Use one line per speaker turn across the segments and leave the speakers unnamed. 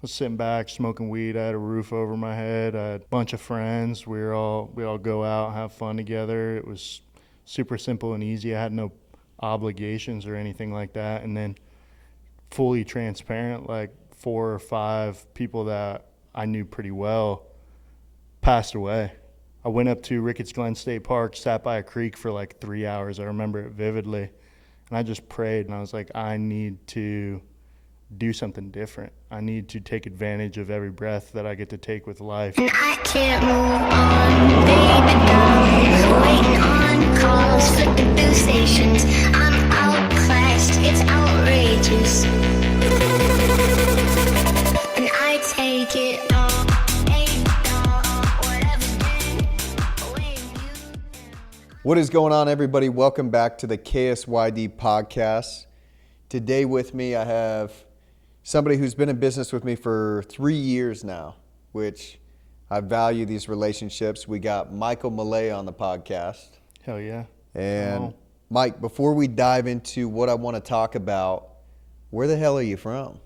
was sitting back, smoking weed. I had a roof over my head. I had a bunch of friends. We all go out, have fun together. It was super simple and easy. I had no obligations or anything like that. And then fully transparent, like 4 or 5 people that I knew pretty well passed away. I went up to Ricketts Glen State Park, sat by a creek for like 3 hours. I remember it vividly. And I just prayed, and I was like, I need to do something different. I need to take advantage of every breath that I get to take with life.
And I can't move on, baby doll. Waiting on calls, flipping through stations. I'm outclassed, it's outrageous. And I take it all, baby doll. Whatever's been weighing you down.
What is going on, everybody? Welcome back to the KSYD podcast. Today with me, I have somebody who's been in business with me for 3 years now, which I value these relationships. We got Michael Malay on the podcast.
Hell yeah.
And Mike, before we dive into what I want to talk about, where the hell are you from?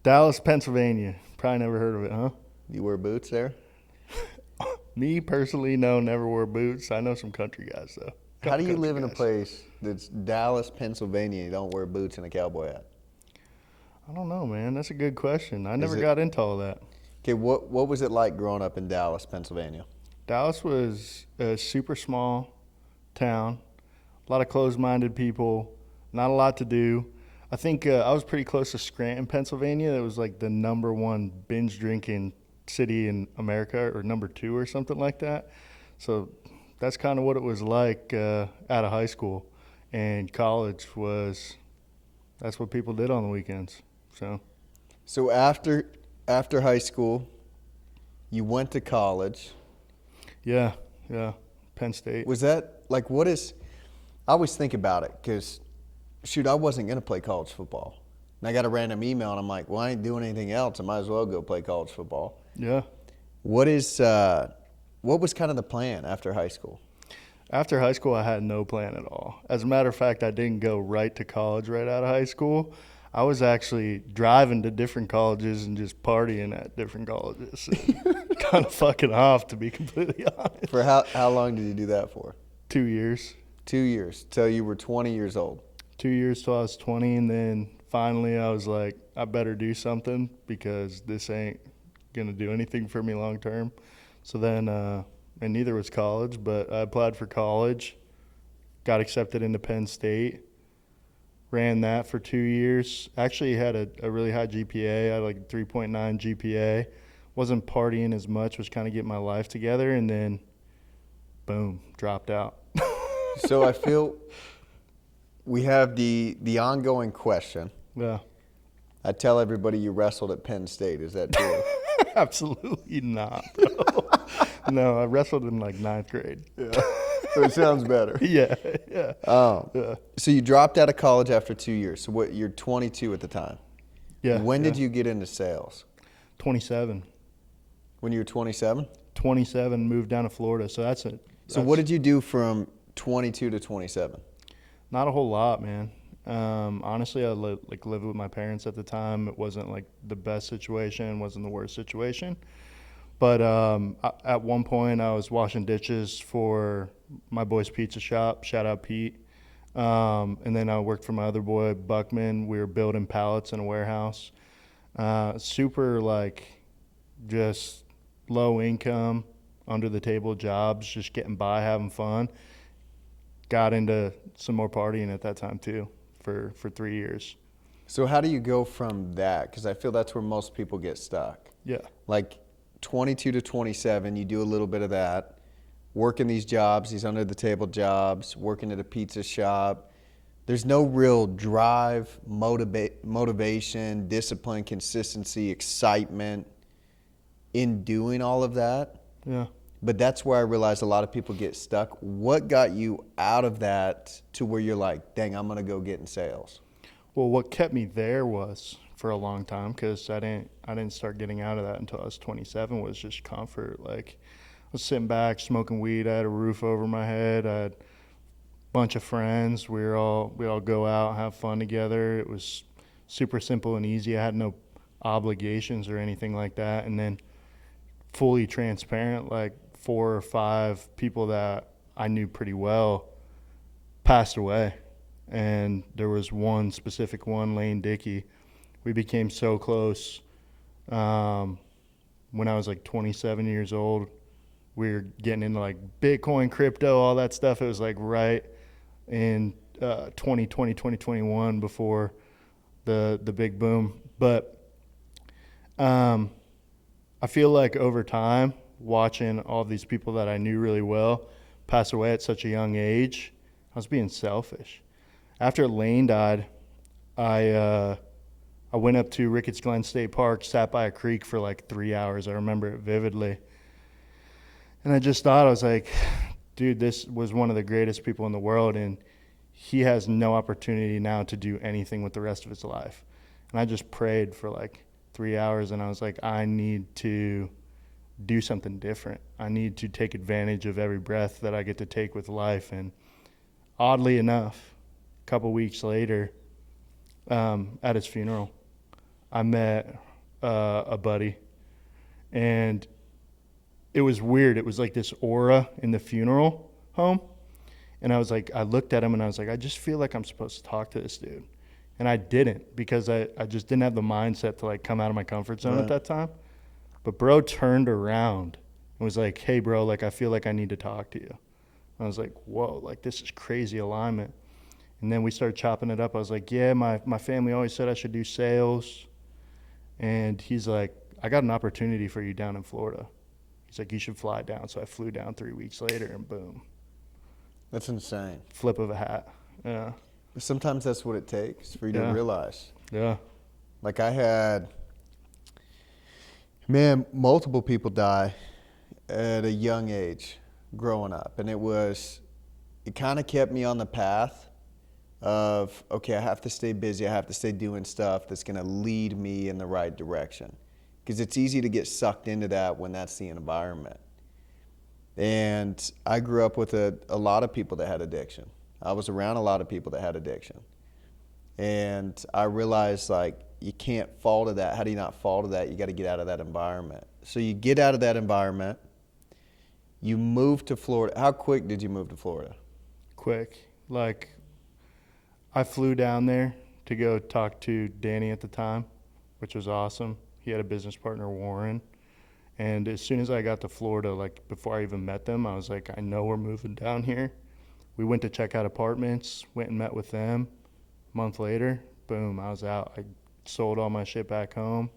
Dallas, Pennsylvania. Probably never heard of it, huh?
You wear boots there?
Me personally, no, never wore boots. I know some country guys, though.
How do you live in a
guys.
place that's Dallas, Pennsylvania, and you don't wear boots and a cowboy hat?
I don't know, man. That's a good question. I never
it-
got into all that.
Okay, what was it like growing up in Dallas, Pennsylvania?
Dallas was a super small town, a lot of closed-minded people, not a lot to do. I think I was pretty close to Scranton, Pennsylvania. It was like the number 1 binge drinking city in America, or number 2 or something like that. So that's kind of what it was like out of high school. And college that's what people did on the weekends.
So after high school, you went to college.
Yeah, Penn State.
Was that like I always think about it because, shoot, I wasn't going to play college football. And I got a random email and I'm like, well, I ain't doing anything else. I might as well go play college football.
Yeah.
What was kind of the plan after high school?
After high school, I had no plan at all. As a matter of fact, I didn't go right to college right out of high school. I was actually driving to different colleges and just partying at different colleges. Kind of fucking off, to be completely honest.
For how long did you do that for?
2 years.
2 years, till you were 20 years old.
2 years till I was 20, and then finally I was like, I better do something because this ain't going to do anything for me long term. So then, and neither was college, but I applied for college, got accepted into Penn State. Ran that for 2 years. Actually had a really high GPA. I had like a 3.9 GPA. Wasn't partying as much, was kind of getting my life together, and then, boom, dropped out.
So I feel we have the ongoing question.
Yeah.
I tell everybody you wrestled at Penn State. Is that true?
Absolutely not, bro. No, I wrestled in like 9th grade.
Yeah. So it sounds better.
Yeah. Yeah.
So you dropped out of college after 2 years. So you're 22 at the time.
Yeah.
When did you get into sales?
27.
When you were 27?
27, moved down to Florida. So that's it.
So what did you do from 22 to 27?
Not a whole lot, man. Honestly, I lived with my parents at the time. It wasn't like the best situation, wasn't the worst situation. But at one point, I was washing dishes for my boy's pizza shop. Shout out Pete. And then I worked for my other boy, Buckman. We were building pallets in a warehouse. Super just low income, under the table jobs, just getting by, having fun. Got into some more partying at that time too for 3 years.
So how do you go from that? Because I feel that's where most people get stuck.
Yeah.
Like 22 to 27, you do a little bit of that, working these jobs, these under the table jobs, working at a pizza shop. There's no real drive, motivation, discipline, consistency, excitement in doing all of that.
Yeah.
But that's where I realized a lot of people get stuck. What got you out of that to where you're like, dang, I'm going to go get in sales?
Well, what kept me there was for a long time, because I didn't start getting out of that until I was 27, was just comfort. Like, I was sitting back, smoking weed. I had a roof over my head. I had a bunch of friends. We all go out, have fun together. It was super simple and easy. I had no obligations or anything like that. And then fully transparent, like 4 or 5 people that I knew pretty well passed away. And there was one specific one, Lane Dickey. We became so close when I was like 27 years old. We were getting into like Bitcoin, crypto, all that stuff. It was like right in 2020, 2021 before the big boom. But I feel like over time, watching all these people that I knew really well pass away at such a young age, I was being selfish. After Lane died, I went up to Ricketts Glen State Park, sat by a creek for like 3 hours. I remember it vividly. And I just thought, I was like, dude, this was one of the greatest people in the world, and he has no opportunity now to do anything with the rest of his life. And I just prayed for like 3 hours, and I was like, I need to do something different. I need to take advantage of every breath that I get to take with life. And oddly enough, a couple weeks later, at his funeral, I met a buddy, and it was weird. It was like this aura in the funeral home. And I was like, I looked at him and I was like, I just feel like I'm supposed to talk to this dude. And I didn't, because I just didn't have the mindset to like come out of my comfort zone at that time. But bro turned around and was like, hey bro, like I feel like I need to talk to you. I was like, whoa, like this is crazy alignment. And then we started chopping it up. I was like, yeah, my family always said I should do sales. And he's like, I got an opportunity for you down in Florida. He's like, you should fly down. So I flew down 3 weeks later, and boom.
That's insane.
Flip of a hat. Yeah.
Sometimes that's what it takes for you to realize.
Yeah.
Like I had, multiple people die at a young age growing up. And it kind of kept me on the path of, okay, I have to stay busy. I have to stay doing stuff that's going to lead me in the right direction. Because it's easy to get sucked into that when that's the environment. And I grew up with a lot of people that had addiction. I was around a lot of people that had addiction. And I realized, like, you can't fall to that. How do you not fall to that? You got to get out of that environment. So you get out of that environment. You move to Florida. How quick did you move to Florida?
Quick. Like, I flew down there to go talk to Danny at the time, which was awesome. He had a business partner, Warren. And as soon as I got to Florida, like before I even met them, I was like, I know we're moving down here. We went to check out apartments, went and met with them. A month later, boom, I was out. I sold all my shit back home,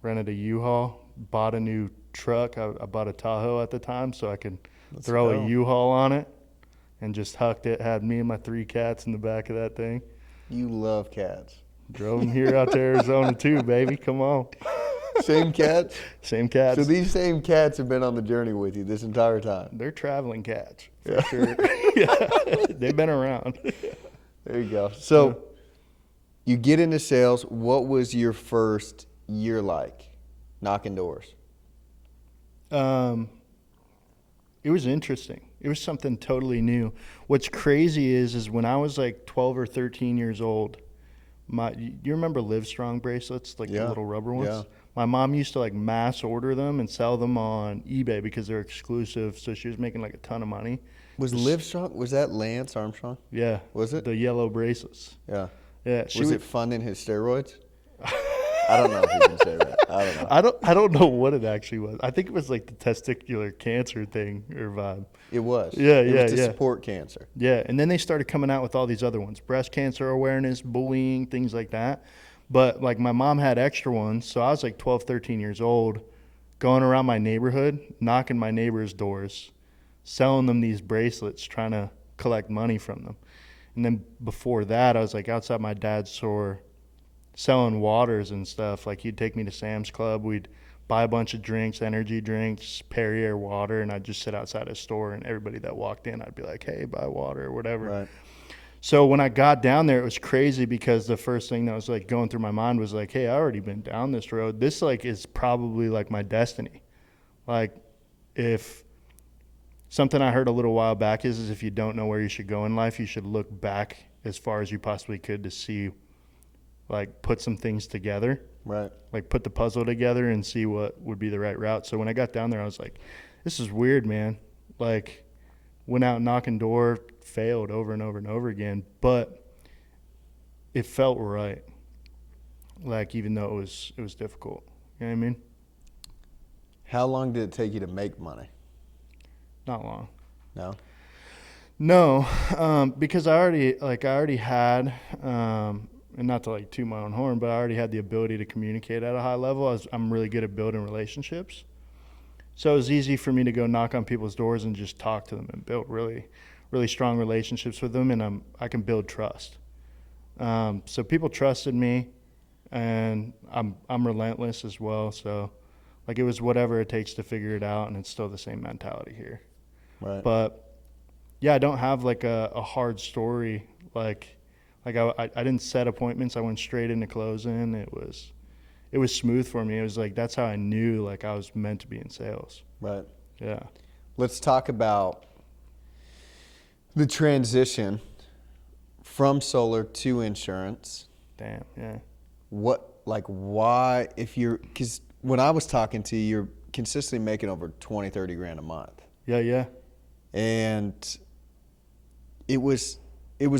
rented a U-Haul, bought a new truck. I bought a Tahoe at the time so I could throw a U-Haul on it, and just hucked it. Had me and my 3 cats in the back of that thing.
You love cats.
Drove them here out to Arizona too, baby. Come on.
Same cats?
Same cats.
So these same cats have been on the journey with you this entire time?
They're traveling cats, for sure. Yeah. They've been around.
There you go. So you get into sales. What was your first year like, knocking doors?
It was interesting. It was something totally new. What's crazy is when I was like 12 or 13 years old, you remember Livestrong bracelets, like the little rubber ones?
Yeah.
My mom used to like mass order them and sell them on eBay because they're exclusive. So she was making like a ton of money.
Was Livestrong, was that Lance Armstrong?
Yeah.
Was it?
The yellow bracelets.
Yeah.
Yeah.
Was it funding his steroids? I don't know if you can say that. I don't know.
I don't know what it actually was. I think it was like the testicular cancer thing or vibe.
It was.
Yeah,
it
yeah,
was to
yeah.
support cancer.
Yeah, and then they started coming out with all these other ones. Breast cancer awareness, bullying, things like that. But like my mom had extra ones, so I was like 12, 13 years old, going around my neighborhood, knocking my neighbors' doors, selling them these bracelets, trying to collect money from them. And then before that, I was like outside my dad's store selling waters and stuff. Like he'd take me to Sam's Club. We'd buy a bunch of drinks, energy drinks, Perrier water, and I'd just sit outside his store, and everybody that walked in, I'd be like, hey, buy water or whatever.
Right.
So when I got down there, it was crazy because the first thing that was like going through my mind was like, hey, I already been down this road. This like is probably like my destiny. Like if something I heard a little while back is if you don't know where you should go in life, you should look back as far as you possibly could to see, like put some things together
Right.
Like put the puzzle together and see what would be the right route. So when I got down there, I was like, this is weird, man. Like went out knocking door, failed over and over and over again, but it felt right. Like even though it was difficult. You know what I mean?
How long did it take you to make money?
Not long.
No?
No, because I already had, and not to like toot my own horn, but I already had the ability to communicate at a high level. I'm really good at building relationships. So it was easy for me to go knock on people's doors and just talk to them and build really, really strong relationships with them, and I can build trust. So people trusted me, and I'm relentless as well. So like it was whatever it takes to figure it out, and it's still the same mentality here.
Right.
But yeah, I don't have like a hard story. Like I didn't set appointments. I went straight into closing. It was smooth for me. It was like that's how I knew like I was meant to be in sales.
Right.
Yeah.
Let's talk about the transition from solar to insurance.
Damn. Yeah.
Why, because when I was talking to you, you're consistently making over 20, 30 grand a month.
Yeah. Yeah.
And it was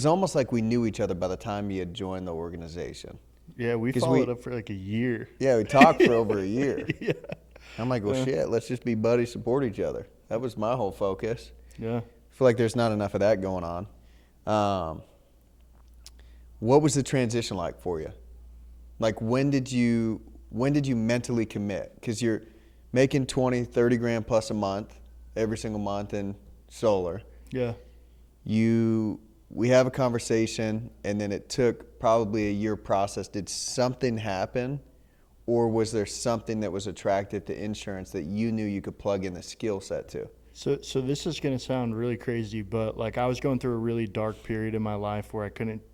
almost like we knew each other by the time you had joined the organization.
Yeah. We
'Cause
followed up for like a year.
Yeah, we talked for over a year.
Yeah.
I'm like, well, shit, let's just be buddies, support each other. That was my whole focus.
Yeah.
I feel like there's not enough of that going on. What was the transition like for you? Like, when did you mentally commit? Because you're making 20, 30 grand plus a month, every single month in solar.
Yeah.
We have a conversation, and then it took probably a year process. Did something happen, or was there something that was attracted to insurance that you knew you could plug in the skill set to?
So this is going to sound really crazy, but like I was going through a really dark period in my life where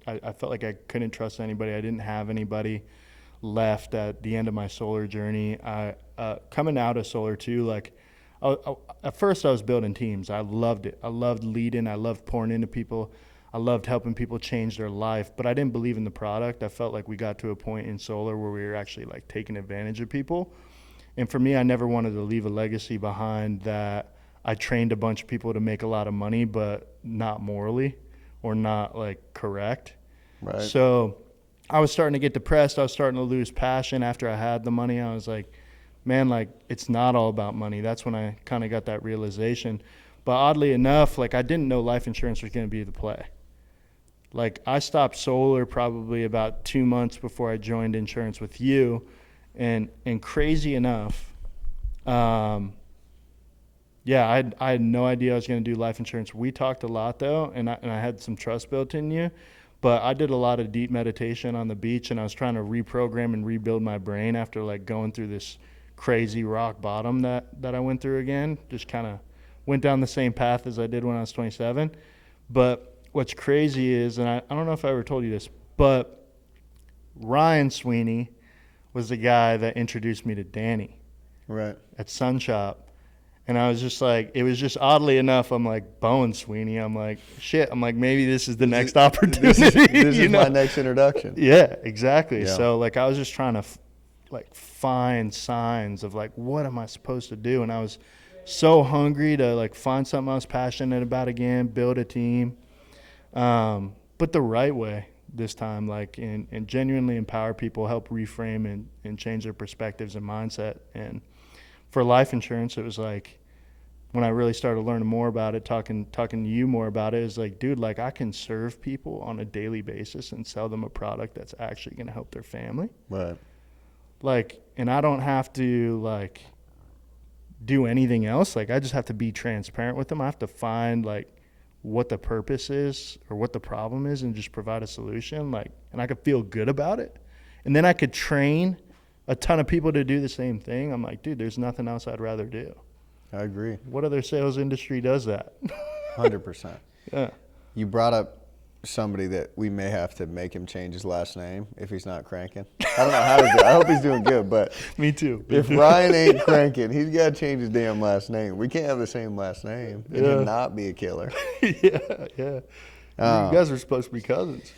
I felt like I couldn't trust anybody. I didn't have anybody left at the end of my solar journey. Coming out of solar too, like at first I was building teams. I loved it. I loved leading. I loved pouring into people. I loved helping people change their life, but I didn't believe in the product. I felt like we got to a point in solar where we were actually like taking advantage of people. And for me, I never wanted to leave a legacy behind that I trained a bunch of people to make a lot of money, but not morally or not like correct.
Right.
So I was starting to get depressed. I was starting to lose passion after I had the money. I was like, man, like it's not all about money. That's when I kind of got that realization. But oddly enough, like I didn't know life insurance was going to be the play. Like I stopped solar probably about 2 months before I joined insurance with you. And crazy enough, I had no idea I was going to do life insurance. We talked a lot though, and I had some trust built in you. But I did a lot of deep meditation on the beach, and I was trying to reprogram and rebuild my brain after like going through this crazy rock bottom that I went through again. Just kind of went down the same path as I did when I was 27. But what's crazy is, and I don't know if I ever told you this, but Ryan Sweeney was the guy that introduced me to Danny
Right.
at Sun Shop. And I was just like, it was just oddly enough, I'm like, Bowen Sweeney. I'm like, shit. I'm like, maybe this is the next opportunity.
This is my next introduction.
Yeah, exactly.
Yeah.
So like I was just trying to find signs of like, what am I supposed to do? And I was so hungry to like find something I was passionate about again, build a team, but the right way this time, like and genuinely empower people, help reframe and change their perspectives and mindset. And for life insurance, it was like when I really started learning more about it, talking to you more about it, is like, dude, like I can serve people on a daily basis and sell them a product that's actually going to help their family.
Right.
Like, and I don't have to like do anything else. Like I just have to be transparent with them. I have to find like what the purpose is or what the problem is and just provide a solution. Like, and I could feel good about it. And then I could train a ton of people to do the same thing. I'm like, dude, there's nothing else I'd rather do.
I agree.
What other sales industry does that?
100%.
Yeah.
You brought up somebody that we may have to make him change his last name if he's not cranking. I don't know how to do it. I hope he's doing good, but
Me too.
if Ryan ain't cranking, he's got to change his damn last name. We can't have the same last name and
Yeah.
him not be a killer.
Yeah. You guys are supposed to be cousins.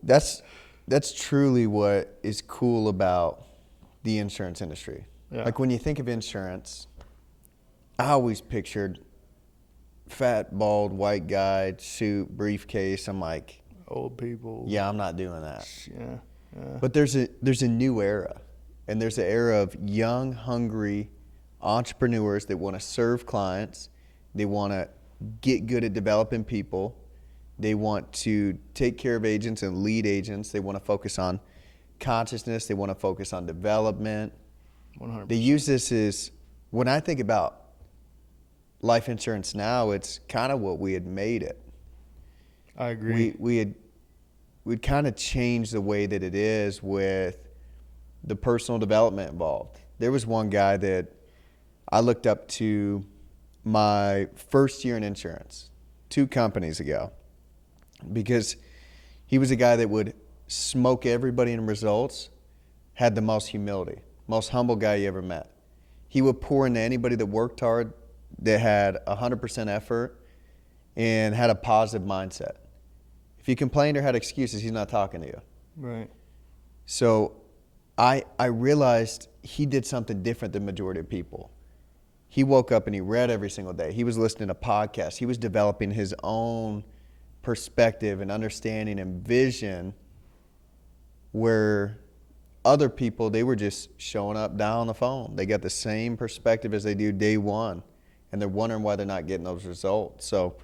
That's That's truly what is cool about the insurance industry.
Yeah.
Like when you think of insurance, I always pictured fat, bald, white guy, suit, briefcase. I'm like,
Old people.
yeah, I'm not doing that.
Yeah. Yeah.
But there's a new era, and there's an era of young, hungry entrepreneurs that want to serve clients. They want to get good at developing people. They want to take care of agents and lead agents. They want to focus on consciousness. They want to focus on development.
100%.
They use this as, when I think about life insurance now, it's kind of what we had made it.
I agree.
We'd kind of changed the way that it is with the personal development involved. There was one guy that I looked up to my first year in insurance, 2 companies ago, because he was a guy that would smoke everybody in results, had the most humility, most humble guy you ever met. He would pour into anybody that worked hard, that had 100% effort, and had a positive mindset. If you complained or had excuses, he's not talking to you.
Right.
So I realized he did something different than the majority of people. He woke up and he read every single day. He was listening to podcasts. He was developing his own perspective and understanding and vision, where other people, they were just showing up down on the phone. They got the same perspective as they do day one, and they're wondering why they're not getting those results. So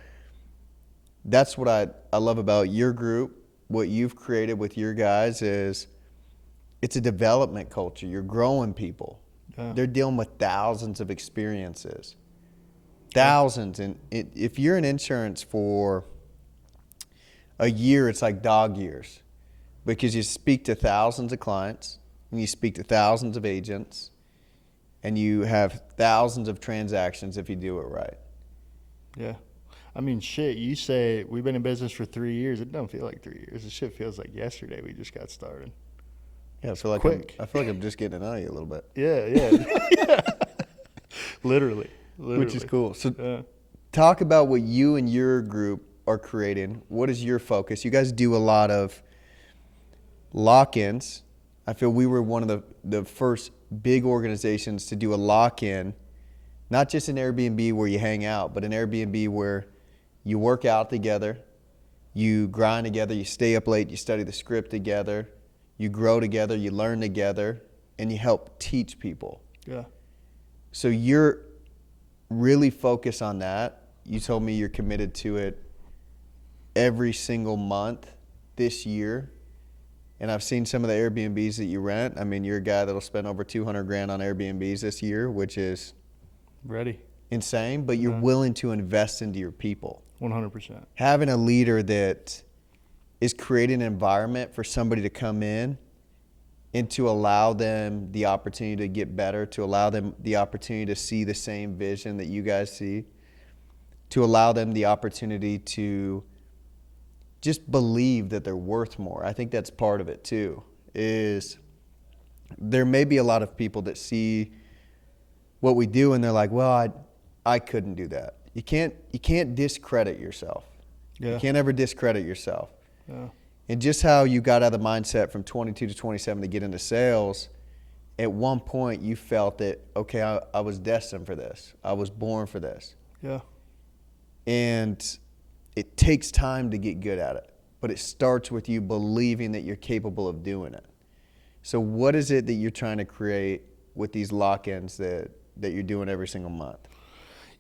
that's what I love about your group. What you've created with your guys is, it's a development culture. You're growing people.
Yeah.
They're dealing with thousands of experiences. Thousands. And if you're in insurance for a year, it's like dog years, because you speak to thousands of clients, and you speak to thousands of agents, and you have thousands of transactions if you do it right.
Yeah. I mean, shit, you say we've been in business for 3 years. It don't feel like 3 years. This shit feels like yesterday we just got started.
Yeah, I feel like
Quick.
I feel like I'm just getting to know you a little bit.
Yeah, yeah. Literally.
Which is cool. So
Yeah.
talk about what you and your group are creating. What is your focus? You guys do a lot of lock-ins. I feel we were one of the first big organizations to do a lock-in, not just an Airbnb where you hang out, but an Airbnb where you work out together, you grind together, you stay up late, you study the script together, you grow together, you learn together, and you help teach people.
Yeah.
So you're really focused on that. You told me you're committed to it every single month this year. And I've seen some of the Airbnbs that you rent. I mean, you're a guy that'll spend over $200,000 on Airbnbs this year, which is
Ready.
insane, but you're willing to invest into your people.
100%.
Having a leader that is creating an environment for somebody to come in and to allow them the opportunity to get better, to allow them the opportunity to see the same vision that you guys see, to allow them the opportunity to just believe that they're worth more. I think that's part of it too, is there may be a lot of people that see what we do and they're like, well, I couldn't do that. You can't discredit yourself.
Yeah.
You can't ever discredit yourself.
Yeah.
And just how you got out of the mindset from 22 to 27 to get into sales, at one point you felt that, okay, I was destined for this. I was born for this.
Yeah.
And it takes time to get good at it, but it starts with you believing that you're capable of doing it. So what is it that you're trying to create with these lock-ins that you're doing every single month?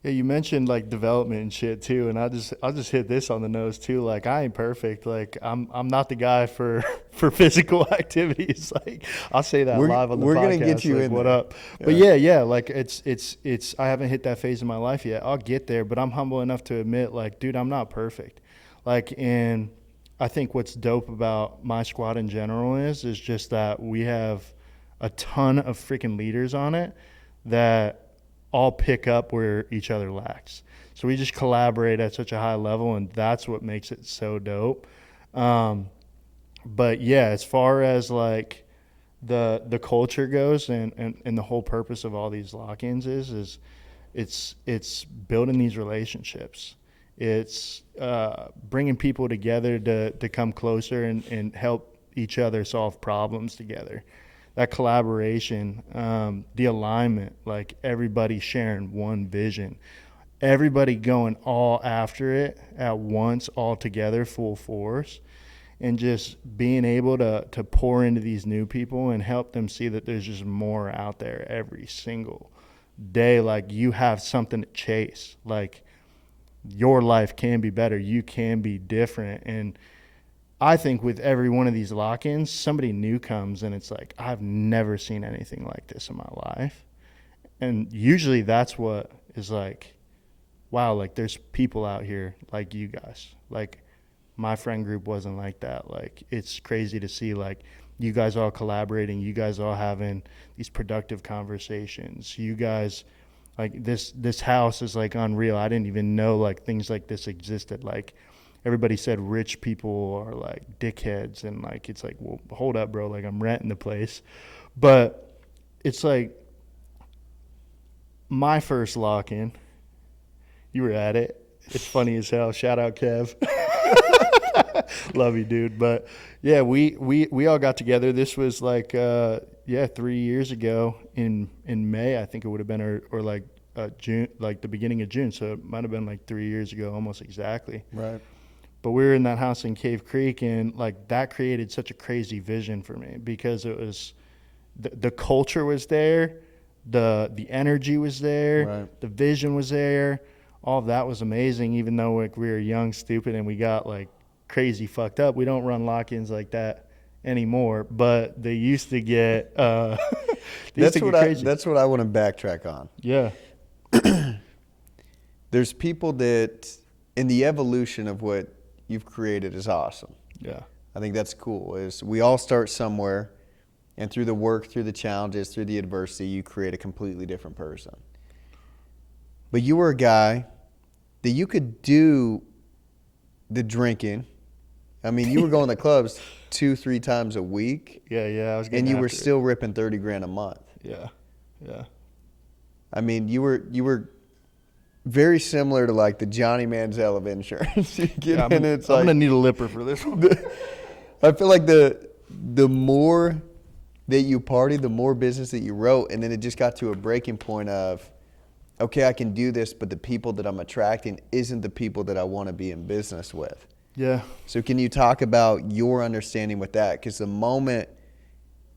Yeah, you mentioned like development and shit too, and I'll just hit this on the nose too. Like, I ain't perfect. Like, I'm not the guy for physical activities. Like, I'll say that live on the podcast.
We're gonna get you
like,
in
what
there.
up? But yeah, like it's I haven't hit that phase in my life yet. I'll get there, but I'm humble enough to admit, like, dude, I'm not perfect. Like, and I think what's dope about my squad in general is just that we have a ton of freaking leaders on it that all pick up where each other lacks. So we just collaborate at such a high level, and that's what makes it so dope. But yeah, as far as like the culture goes and the whole purpose of all these lock-ins is it's building these relationships. It's bringing people together to come closer and help each other solve problems together. That collaboration, the alignment, like everybody sharing one vision, everybody going all after it at once, all together, full force, and just being able to pour into these new people and help them see that there's just more out there every single day. Like, you have something to chase. Like, your life can be better. You can be different. And I think with every one of these lock-ins, somebody new comes and it's like, I've never seen anything like this in my life. And usually that's what is like, wow, like there's people out here like you guys. Like, my friend group wasn't like that. Like, it's crazy to see like you guys all collaborating, you guys all having these productive conversations. You guys, like, this house is like unreal. I didn't even know like things like this existed. Like, everybody said rich people are like dickheads, and like it's like, well, hold up, bro, like I'm renting the place. But it's like my first lock-in, you were at it. It's funny as hell. Shout out Kev. Love you, dude. But yeah, we all got together. This was like 3 years ago in May, I think it would have been, or like June, like the beginning of June. So it might have been like 3 years ago, almost exactly.
Right.
But we were in that house in Cave Creek, and like that created such a crazy vision for me, because it was the culture was there, the energy was there,
Right.
the vision was there. All of that was amazing, even though like we were young, stupid, and we got like crazy fucked up. We don't run lock-ins like that anymore, but they used to get
That's
crazy.
that's what I want to backtrack on.
Yeah.
There's people that, in the evolution of what you've created, is awesome.
Yeah.
I think that's cool. Is we all start somewhere, and through the work, through the challenges, through the adversity, you create a completely different person. But you were a guy that you could do the drinking. I mean, you were going to clubs 2-3 times a week.
Yeah, I was getting
And you were
after it.
still ripping $30,000 a month.
Yeah.
I mean, you were very similar to like the Johnny Manziel of insurance. You get
Yeah,
in,
I'm
it's like,
gonna need a lipper for this one.
I feel like the more that you party, the more business that you wrote, and then it just got to a breaking point of, okay, I can do this, but the people that I'm attracting isn't the people that I want to be in business with.
Yeah.
So can you talk about your understanding with that? Because the moment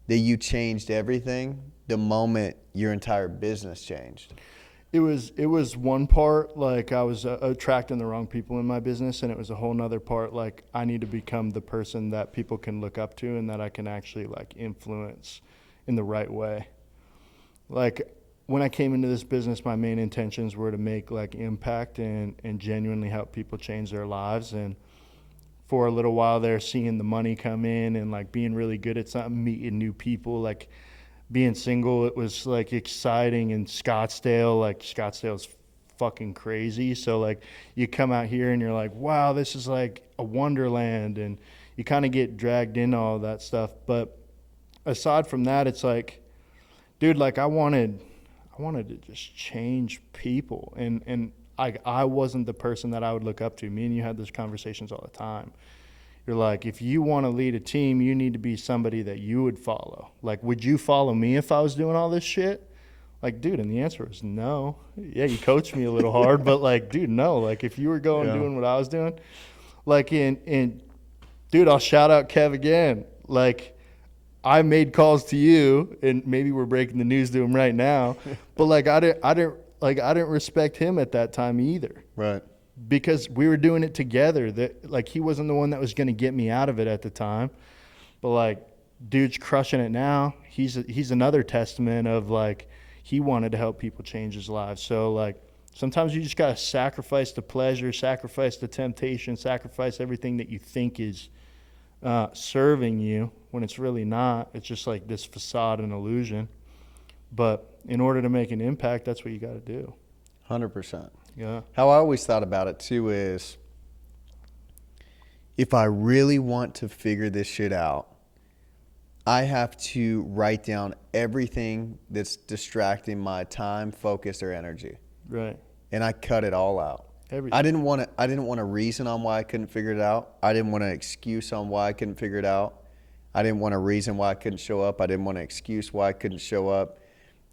that you changed everything, the moment your entire business changed.
It was one part, like I was attracting the wrong people in my business, and it was a whole nother part, like I need to become the person that people can look up to and that I can actually like influence in the right way. Like, when I came into this business, my main intentions were to make like impact and genuinely help people change their lives. And for a little while there, seeing the money come in and like being really good at something, meeting new people, like being single, it was like exciting. In Scottsdale, like Scottsdale's fucking crazy. So like you come out here and you're like, wow, this is like a wonderland, and you kind of get dragged into all that stuff. But aside from that, it's like, dude, like I wanted to just change people, and I wasn't the person that I would look up to. Me and you had those conversations all the time. You're like, if you want to lead a team, you need to be somebody that you would follow. Like, would you follow me if I was doing all this shit? Like, dude, and the answer was no. Yeah, you coached me a little hard, but like, dude, no. Like, if you were going doing what I was doing, like, in dude, I'll shout out Kev again. Like, I made calls to you, and maybe we're breaking the news to him right now, but like I didn't respect him at that time either.
Right.
Because we were doing it together. That like he wasn't the one that was going to get me out of it at the time, but like dude's crushing it now. He's another testament of like he wanted to help people change his lives. So like sometimes you just got to sacrifice the pleasure, sacrifice the temptation, sacrifice everything that you think is serving you when it's really not. It's just like this facade and illusion. But in order to make an impact, that's what you got to do.
100%.
Yeah.
How I always thought about it too is, if I really want to figure this shit out, I have to write down everything that's distracting my time, focus, or energy.
Right.
And I cut it all out.
Everything.
I didn't want to reason on why I couldn't figure it out. I didn't want an excuse on why I couldn't figure it out. I didn't want a reason why I couldn't show up. I didn't want an excuse why I couldn't show up.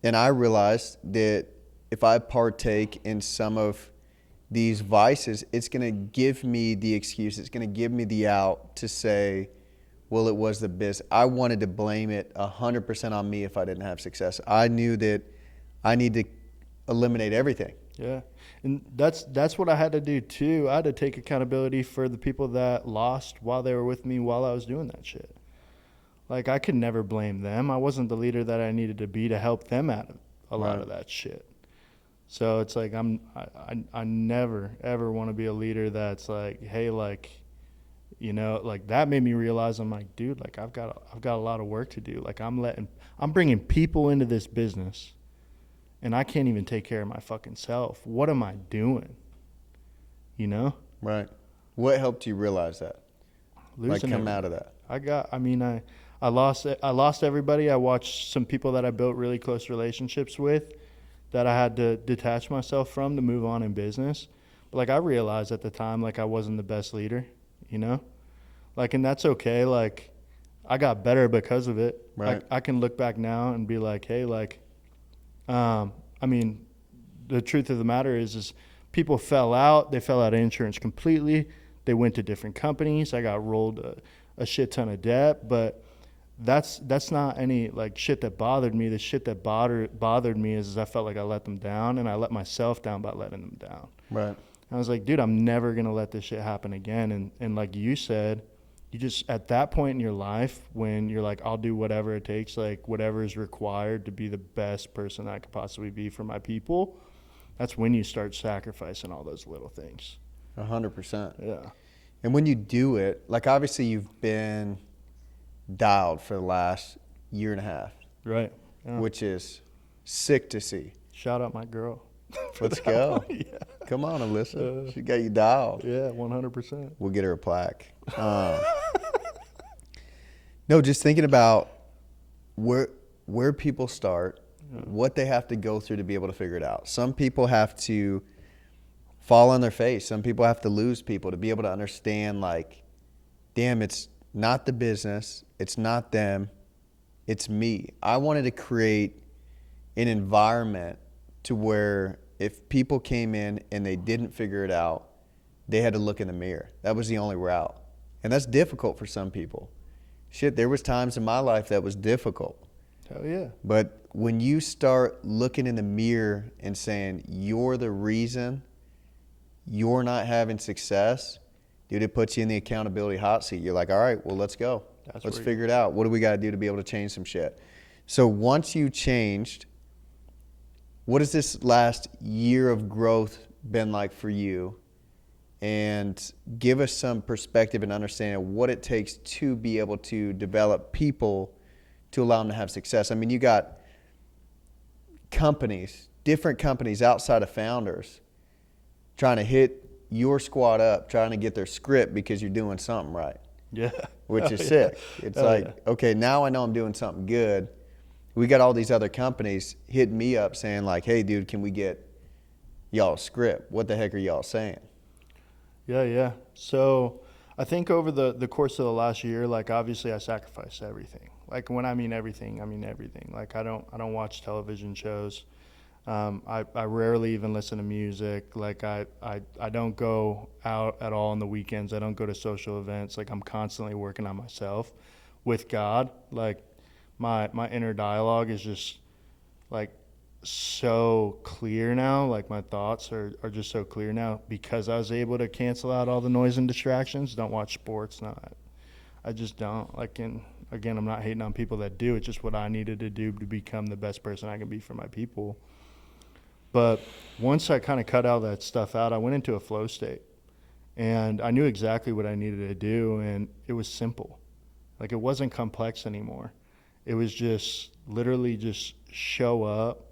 And I realized that if I partake in some of these vices, it's going to give me the excuse. It's going to give me the out to say, well, it was the business. I wanted to blame it 100% on me if I didn't have success. I knew that I need to eliminate everything.
Yeah. And that's what I had to do too. I had to take accountability for the people that lost while they were with me while I was doing that shit. Like, I could never blame them. I wasn't the leader that I needed to be to help them out of a lot of that shit. So it's like I never ever want to be a leader that's like, hey, like, you know, like that made me realize I'm like, dude, like I've got a lot of work to do. Like I'm bringing people into this business, and I can't even take care of my fucking self. What am I doing? You know?
Right. What helped you realize that? Like come out of that.
I lost everybody. I watched some people that I built really close relationships with that I had to detach myself from to move on in business. But like I realized at the time, like I wasn't the best leader, you know? Like, and that's okay. Like I got better because of it.
Right.
I can look back now and be like, hey, like, I mean, the truth of the matter is people fell out. They fell out of insurance completely. They went to different companies. I got rolled a shit ton of debt, but that's not any like shit that bothered me. The shit that bothered me is I felt like I let them down, and I let myself down by letting them down.
Right.
And I was like, dude, I'm never gonna let this shit happen again. And like you said, you just at that point in your life when you're like, I'll do whatever it takes, like whatever is required to be the best person I could possibly be for my people. That's when you start sacrificing all those little things.
100%.
Yeah.
And when you do it, like obviously you've been dialed for the last year and a half,
Right. Yeah.
which is sick to see.
Shout out my girl.
Let's go.
Yeah.
Come on, Alyssa. She got you dialed.
Yeah, 100%.
We'll get her a plaque. No, just thinking about where people start, what they have to go through to be able to figure it out. Some people have to fall on their face. Some people have to lose people to be able to understand, like, damn, it's not the business. It's not them. It's me. I wanted to create an environment to where if people came in and they didn't figure it out, they had to look in the mirror. That was the only route. And that's difficult for some people. Shit, there was times in my life that was difficult.
Hell yeah.
But when you start looking in the mirror and saying, you're the reason you're not having success, dude, it puts you in the accountability hot seat. You're like, all right, well, let's go. Let's figure it out. What do we got to do to be able to change some shit? So once you changed, what has this last year of growth been like for you? And give us some perspective and understanding of what it takes to be able to develop people to allow them to have success. I mean, you got companies, different companies outside of founders trying to hit your squad up, trying to get their script because you're doing something right.
Yeah.
Which is sick. It's okay, now I know I'm doing something good. We got all these other companies hitting me up saying like, hey, dude, can we get y'all a script? What the heck are y'all saying?
Yeah. So I think over the course of the last year, like obviously I sacrificed everything. Like when I mean everything, I mean everything. Like I don't watch television shows. I rarely even listen to music. Like I don't go out at all on the weekends. I don't go to social events. Like I'm constantly working on myself with God. Like my inner dialogue is just like so clear now. Like my thoughts are just so clear now because I was able to cancel out all the noise and distractions. Don't watch sports. I just don't. Like, and again, I'm not hating on people that do. It's just what I needed to do to become the best person I can be for my people. But once I kind of cut all that stuff out, I went into a flow state. And I knew exactly what I needed to do, and it was simple. Like, it wasn't complex anymore. It was just literally just show up,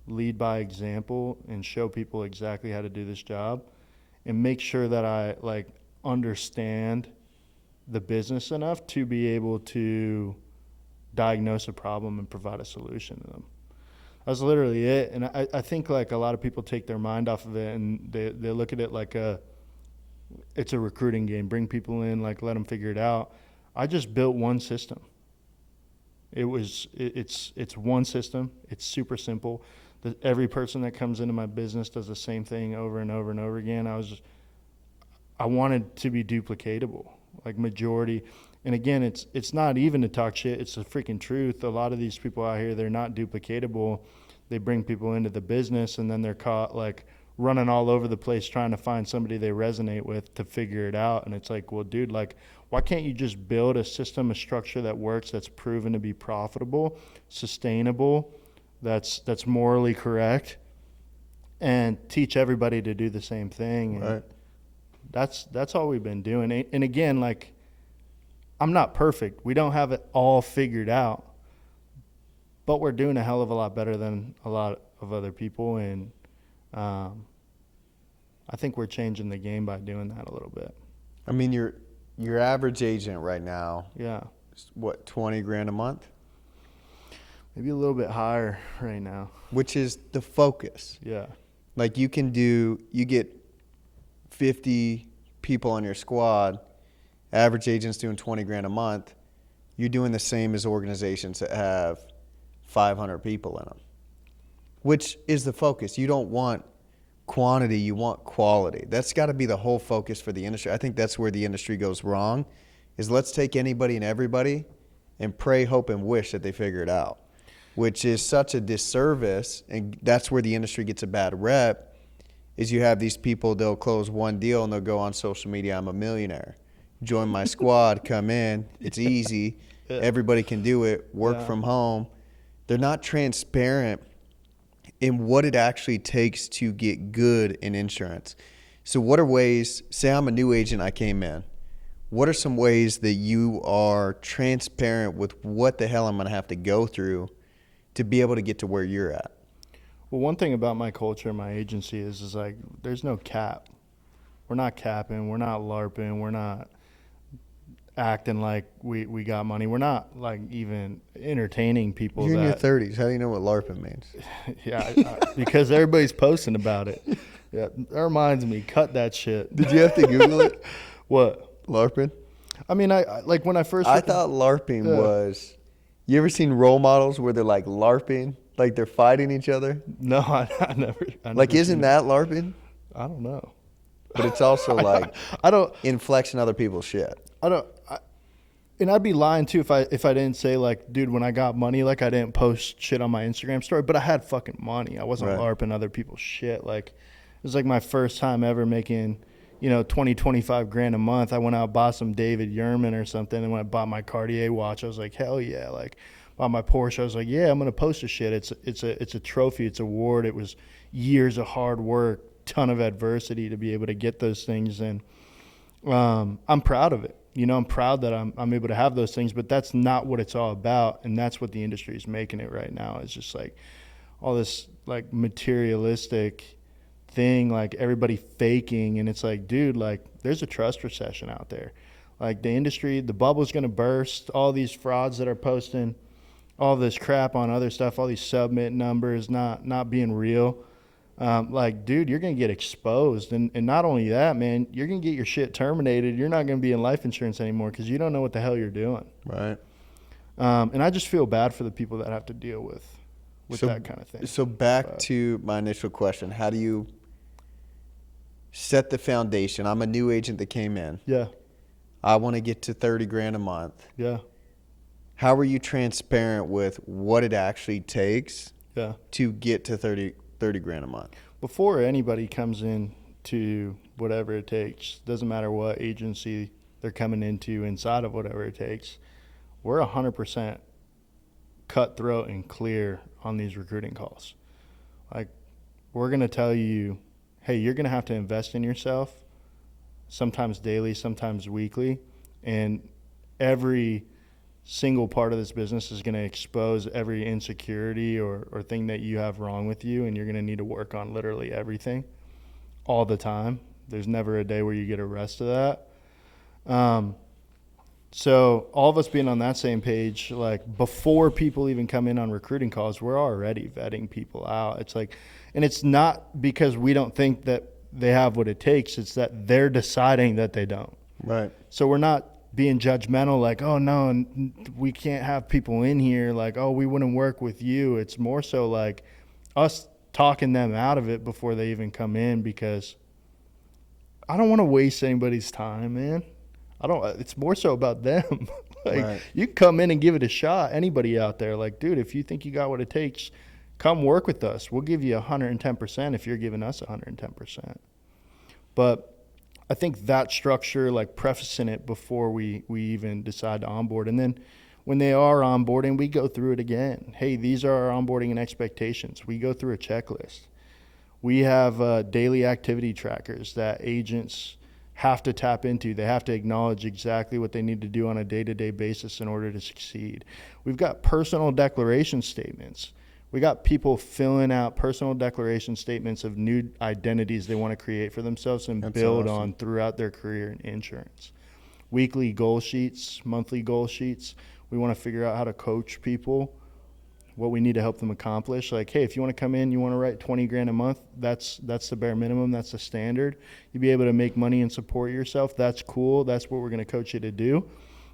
lead by example, and show people exactly how to do this job, and make sure that I, like, understand the business enough to be able to diagnose a problem and provide a solution to them. That's literally it. And I think like a lot of people take their mind off of it and they look at it like it's a recruiting game. Bring people in, like let them figure it out. I just built one system. It's one system. It's super simple. Every person that comes into my business does the same thing over and over and over again. I wanted to be duplicatable, like majority. And again, it's not even to talk shit. It's the freaking truth. A lot of these people out here, they're not duplicatable. They bring people into the business, and then they're caught like running all over the place trying to find somebody they resonate with to figure it out. And it's like, well, dude, like, why can't you just build a system, a structure that works, that's proven to be profitable, sustainable, that's morally correct, and teach everybody to do the same thing? And
Right.
That's all we've been doing. And again, like, I'm not perfect. We don't have it all figured out, but we're doing a hell of a lot better than a lot of other people. And I think we're changing the game by doing that a little bit.
I mean, your average agent right now,
Yeah.
is what, 20 grand a month?
Maybe a little bit higher right now.
Which is the focus.
Yeah.
Like you get 50 people on your squad, average agent's doing 20 grand a month. You're doing the same as organizations that have 500 people in them, which is the focus. You don't want quantity, you want quality. That's got to be the whole focus for the industry. I think that's where the industry goes wrong, is let's take anybody and everybody and pray, hope, and wish that they figure it out, which is such a disservice. And that's where the industry gets a bad rep, is you have these people, they'll close one deal and they'll go on social media, I'm a millionaire. Join my squad, come in, it's easy.
Yeah.
Everybody can do it, work from home. They're not transparent in what it actually takes to get good in insurance. So what are ways, say I'm a new agent, I came in. What are some ways that you are transparent with what the hell I'm going to have to go through to be able to get to where you're at?
Well, one thing about my culture, my agency is like, there's no cap. We're not capping. We're not LARPing. We're not acting like we got money. We're not like even entertaining people.
You're in your 30s. How do you know what LARPing means?
Yeah, because everybody's posting about it. Yeah, that reminds me. Cut that shit.
Did you have to Google it?
What?
LARPing?
I mean, I like when I first.
I thought LARPing was. You ever seen role models where they're like LARPing, like they're fighting each other?
No, I never.
Like, isn't that LARPing?
I don't know.
But it's also like
I don't.
inflection other people's shit.
And I'd be lying too if I didn't say, like, dude, when I got money, like, I didn't post shit on my Instagram story, but I had fucking money. I wasn't
Right.
LARPing other people's shit. Like, it was like my first time ever making, 20, 25 grand a month. I went out, bought some David Yurman or something. And when I bought my Cartier watch, I was like, hell yeah. Like, bought my Porsche. I was like, yeah, I'm going to post this shit. It's a trophy. It's an award. It was years of hard work, ton of adversity to be able to get those things. And I'm proud of it. I'm proud that I'm able to have those things, but that's not what it's all about. And that's what the industry is making it right now. It's just like all this like materialistic thing, like everybody faking. And it's like, dude, like there's a trust recession out there. Like the industry, the bubble's going to burst. All these frauds that are posting all this crap on other stuff, all these submit numbers, not being real. Like, dude, you're going to get exposed. And not only that, man, you're going to get your shit terminated. You're not going to be in life insurance anymore because you don't know what the hell you're doing.
Right.
And I just feel bad for the people that have to deal with that kind of thing.
So back to my initial question. How do you set the foundation? I'm a new agent that came in.
Yeah.
I want to get to 30 grand a month.
Yeah.
How are you transparent with what it actually takes
Yeah.
to get to 30 grand a month?
Before anybody comes in to whatever it takes, doesn't matter what agency they're coming into inside of whatever it takes, we're 100% cutthroat and clear on these recruiting calls. Like, we're going to tell you, hey, you're going to have to invest in yourself, sometimes daily, sometimes weekly, and every single part of this business is going to expose every insecurity or thing that you have wrong with you, and you're going to need to work on literally everything all the time. There's never a day where you get a rest of that. So all of us being on that same page, like before people even come in on recruiting calls, we're already vetting people out. It's like, and it's not because we don't think that they have what it takes. It's that they're deciding that they don't.
Right.
So we're not being judgmental, like, oh no, we can't have people in here, like, oh, we wouldn't work with you. It's more so like us talking them out of it before they even come in, because I don't want to waste anybody's time, man. It's more so about them. Like,
Right.
you can come in and give it a shot. Anybody out there, like, dude, if you think you got what it takes, come work with us. We'll give you 110% if you're giving us 110%. But I think that structure, like prefacing it before we even decide to onboard. And then when they are onboarding, we go through it again. Hey, these are our onboarding and expectations. We go through a checklist. We have daily activity trackers that agents have to tap into. They have to acknowledge exactly what they need to do on a day-to-day basis in order to succeed. We've got personal declaration statements. We got people filling out personal declaration statements of new identities they want to create for themselves and
That's
build
awesome.
on throughout their career in insurance. Weekly goal sheets, monthly goal sheets. We want to figure out how to coach people, what we need to help them accomplish. Like, hey, if you want to come in, you want to write 20 grand a month, that's the bare minimum, that's the standard. You'll be able to make money and support yourself. That's cool. That's what we're going to coach you to do.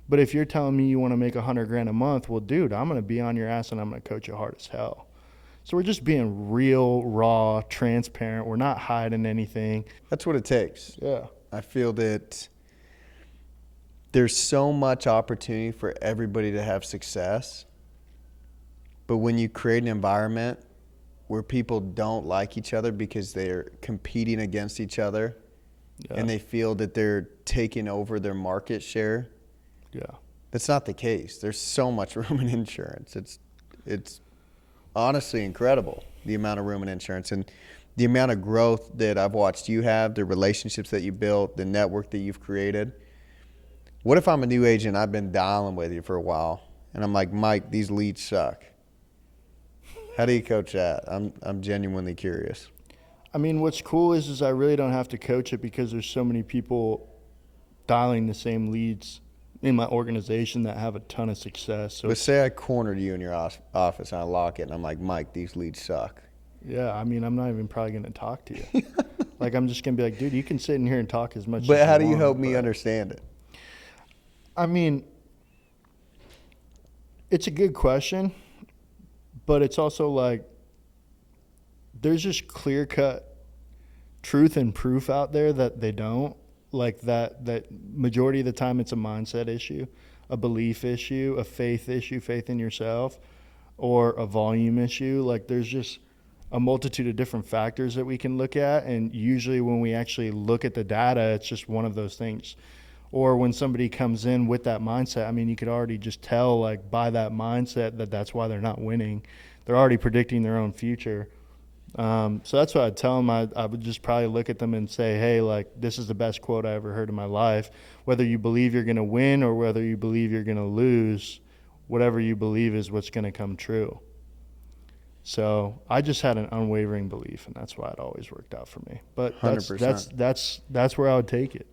But if you're telling me you want to make 100 grand a month, well, dude, I'm going to be on your ass and I'm going to coach you hard as hell. So we're just being real, raw, transparent. We're not hiding anything.
That's what it takes.
Yeah.
I feel that there's so much opportunity for everybody to have success. But when you create an environment where people don't like each other because they're competing against each other, and they feel that they're taking over their market share, that's not the case. There's so much room in insurance. It's honestly incredible, the amount of room in insurance and the amount of growth that I've watched you have, the relationships that you built, the network that you've created. What if I'm a new agent, I've been dialing with you for a while, and I'm like, Mike, these leads suck. How do you coach that? I'm genuinely curious.
I mean, what's cool is I really don't have to coach it because there's so many people dialing the same leads in my organization that have a ton of success. So
But say I cornered you in your office and I lock it and I'm like, Mike, these leads suck.
yeah, I mean, I'm not even probably going to talk to you. Like, I'm just going to be like, dude, you can sit in here and talk as much as you
But
want.
how do you help me understand it?
I mean, it's a good question, but it's also like there's just clear-cut truth and proof out there that they don't. Like that majority of the time it's a mindset issue, a belief issue, a faith issue, faith in yourself, or a volume issue. Like, there's just a multitude of different factors that we can look at, and usually when we actually look at the data, it's just one of those things. Or when somebody comes in with that mindset, I mean, you could already just tell, like, by that mindset that that's why they're not winning. They're already predicting their own future. So that's what I'd tell them. I would just probably look at them and say, hey, like, this is the best quote I ever heard in my life. Whether you believe you're going to win or whether you believe you're going to lose, whatever you believe is what's going to come true. So I just had an unwavering belief, and that's why it always worked out for me. But
100%.
that's where I would take it.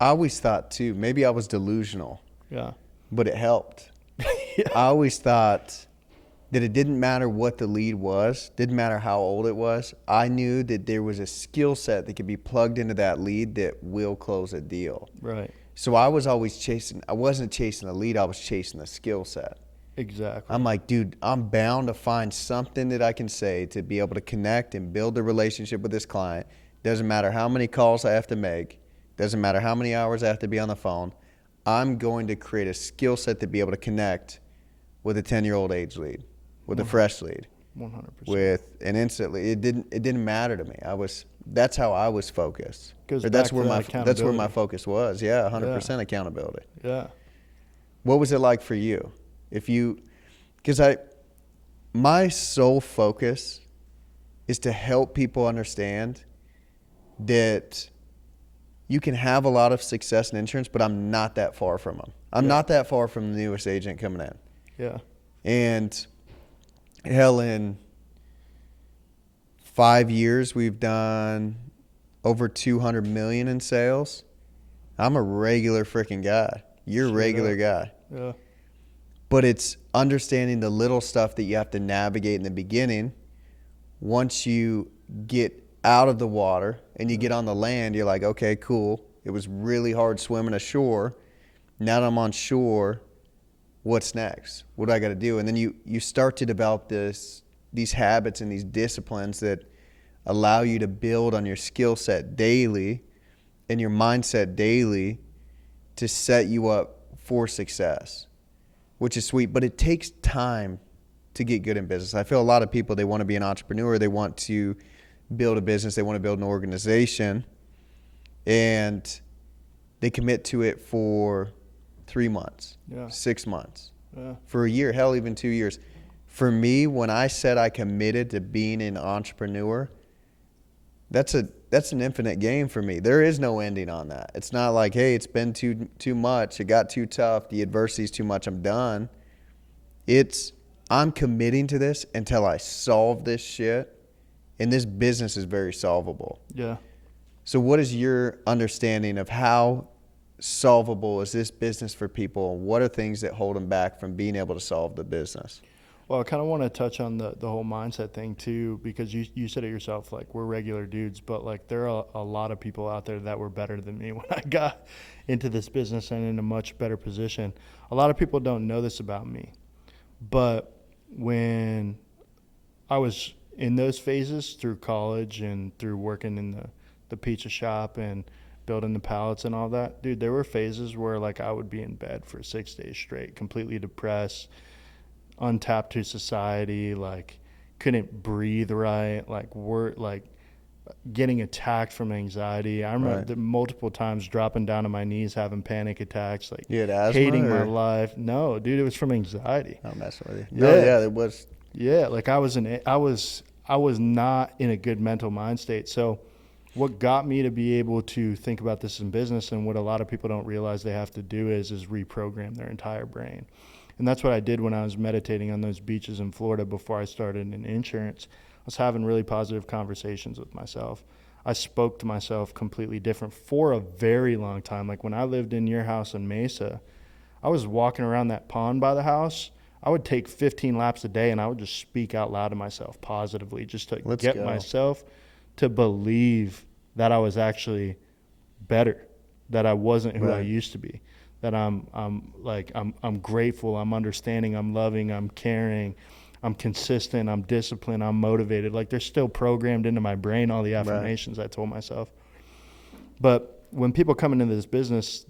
I always thought, too, maybe I was delusional,
Yeah.
but it helped. I always thought that it didn't matter what the lead was, didn't matter how old it was. I knew that there was a skill set that could be plugged into that lead that will close a deal.
Right.
So I was always I wasn't chasing the lead, I was chasing the skill set.
Exactly.
I'm like, dude, I'm bound to find something that I can say to be able to connect and build a relationship with this client. Doesn't matter how many calls I have to make, doesn't matter how many hours I have to be on the phone. I'm going to create a skill set to be able to connect with a 10-year-old age lead, with a fresh lead,
100%.
with an instant lead. It didn't matter to me. That's how I was focused.
Goes
Or that's
back
where
to
my
that
that's where my
accountability.
focus was. Yeah, 100% accountability.
Yeah.
What was it like for you? Because my sole focus is to help people understand that you can have a lot of success in insurance, but I'm not that far from them. I'm not that far from the newest agent coming in.
Yeah.
And hell, in 5 years, we've done over 200 million in sales. I'm a regular freaking guy. You're a regular guy.
Yeah.
But it's understanding the little stuff that you have to navigate in the beginning. Once you get out of the water and you get on the land, you're like, okay, cool. It was really hard swimming ashore. Now that I'm on shore, what's next? What do I got to do? And then you start to develop these habits and these disciplines that allow you to build on your skill set daily and your mindset daily to set you up for success, which is sweet. But it takes time to get good in business. I feel a lot of people, they want to be an entrepreneur, they want to build a business, they want to build an organization, and they commit to it for 3 months, 6 months, for a year, hell, even 2 years. For me, when I said I committed to being an entrepreneur, that's an infinite game for me. There is no ending on that. It's not like, hey, it's been too much, it got too tough, the adversity's too much, I'm done. I'm committing to this until I solve this shit, and this business is very solvable.
Yeah.
So what is your understanding of how solvable is this business for people? What are things that hold them back from being able to solve the business?
Well, I kind of want to touch on the whole mindset thing too, because you said it yourself, like we're regular dudes, but like there are a lot of people out there that were better than me when I got into this business and in a much better position. A lot of people don't know this about me, but when I was in those phases through college and through working in the pizza shop and building the pallets and all that, dude, there were phases where like I would be in bed for 6 days straight, completely depressed, untapped to society, like couldn't breathe right, like getting attacked from anxiety. I remember multiple times dropping down on my knees, having panic attacks, like
you had asthma,
hating my life. No, dude, it was from anxiety.
I'm messing with you. No, yeah, it was.
Yeah, like I was not in a good mental mind state. So what got me to be able to think about this in business, and what a lot of people don't realize they have to do is reprogram their entire brain. And that's what I did when I was meditating on those beaches in Florida before I started in insurance. I was having really positive conversations with myself. I spoke to myself completely different for a very long time. Like when I lived in your house in Mesa, I was walking around that pond by the house. I would take 15 laps a day and I would just speak out loud to myself positively, just to get myself to believe that I was actually better, that I wasn't who I used to be, that I'm grateful, I'm understanding, I'm loving, I'm caring, I'm consistent, I'm disciplined, I'm motivated. Like they're still programmed into my brain, all the affirmations I told myself. But when people come into this business,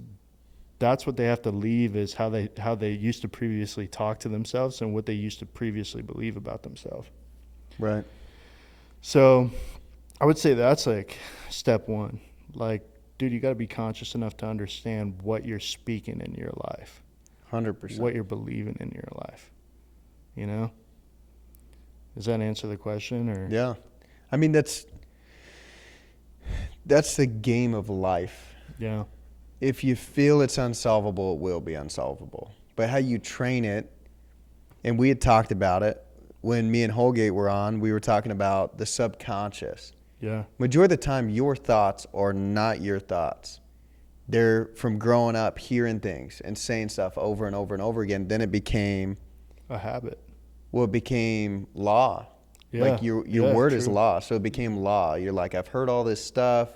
that's what they have to leave, is how they used to previously talk to themselves and what they used to previously believe about themselves.
Right.
So I would say that's like step one. Like, dude, you got to be conscious enough to understand what you're speaking in your life.
100%.
What you're believing in your life. You know? Does that answer the question? Or
yeah. I mean, that's the game of life.
Yeah.
If you feel it's unsolvable, it will be unsolvable. But how you train it, and we had talked about it when me and Holgate were on, we were talking about the subconscious.
Yeah.
Majority of the time, your thoughts are not your thoughts. They're from growing up, hearing things and saying stuff over and over and over again. Then it became
a habit.
Well, it became law.
Yeah.
Like your word is law. So it became law. You're like, I've heard all this stuff.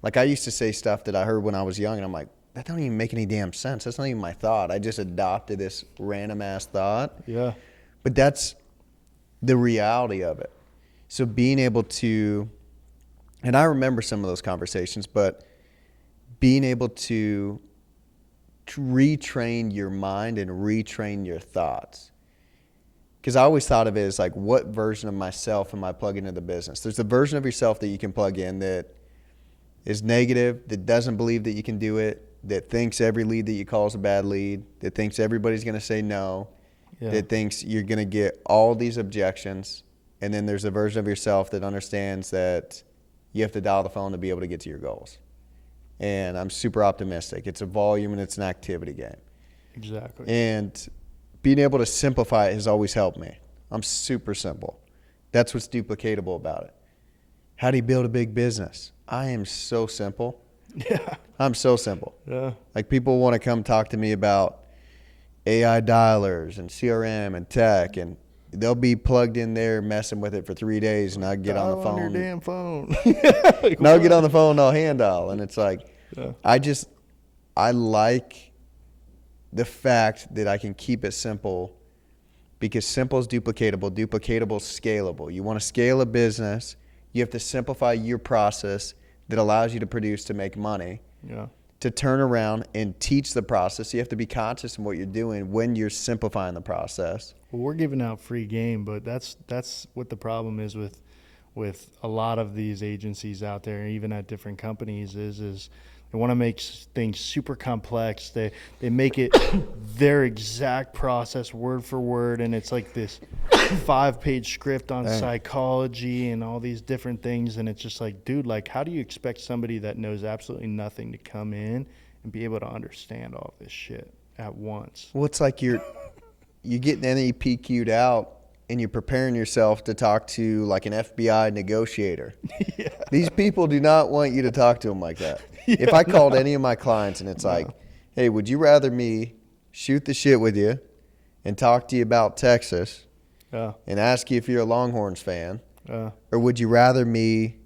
Like I used to say stuff that I heard when I was young, and I'm like, that don't even make any damn sense. That's not even my thought. I just adopted this random ass thought.
Yeah.
But that's the reality of it. So being able to, and I remember some of those conversations, but being able to retrain your mind and retrain your thoughts. Because I always thought of it as like, what version of myself am I plugging into the business? There's a version of yourself that you can plug in that is negative, that doesn't believe that you can do it, that thinks every lead that you call is a bad lead, that thinks everybody's going to say no, that thinks you're going to get all these objections. And then there's a version of yourself that understands that you have to dial the phone to be able to get to your goals. And I'm super optimistic. It's a volume and it's an activity game.
Exactly.
And being able to simplify it has always helped me. I'm super simple. That's what's duplicatable about it. How do you build a big business? I am so simple.
Yeah.
I'm so simple.
Yeah.
Like people want to come talk to me about AI dialers and CRM and tech, and they'll be plugged in there messing with it for 3 days, and I'll get on the phone.
Your damn phone.
And I'll get on the phone and I'll hand dial. And it's like, I like the fact that I can keep it simple, because simple is duplicatable, duplicatable is scalable. You want to scale a business, you have to simplify your process that allows you to produce to make money.
Yeah.
To turn around and teach the process, you have to be conscious of what you're doing when you're simplifying the process.
Well, we're giving out free game, but that's what the problem is with a lot of these agencies out there, even at different companies, is they want to make things super complex. They make it their exact process word for word, and it's like this 5-page script on psychology and all these different things, and it's just like, dude, like, how do you expect somebody that knows absolutely nothing to come in and be able to understand all this shit at once?
Well, it's like you're getting NEPQ'd out and you're preparing yourself to talk to like an FBI negotiator.
Yeah.
These people do not want you to talk to them like that. If I called any of my clients and it's like, hey, would you rather me shoot the shit with you and talk to you about Texas and ask you if you're a Longhorns fan, or would you rather me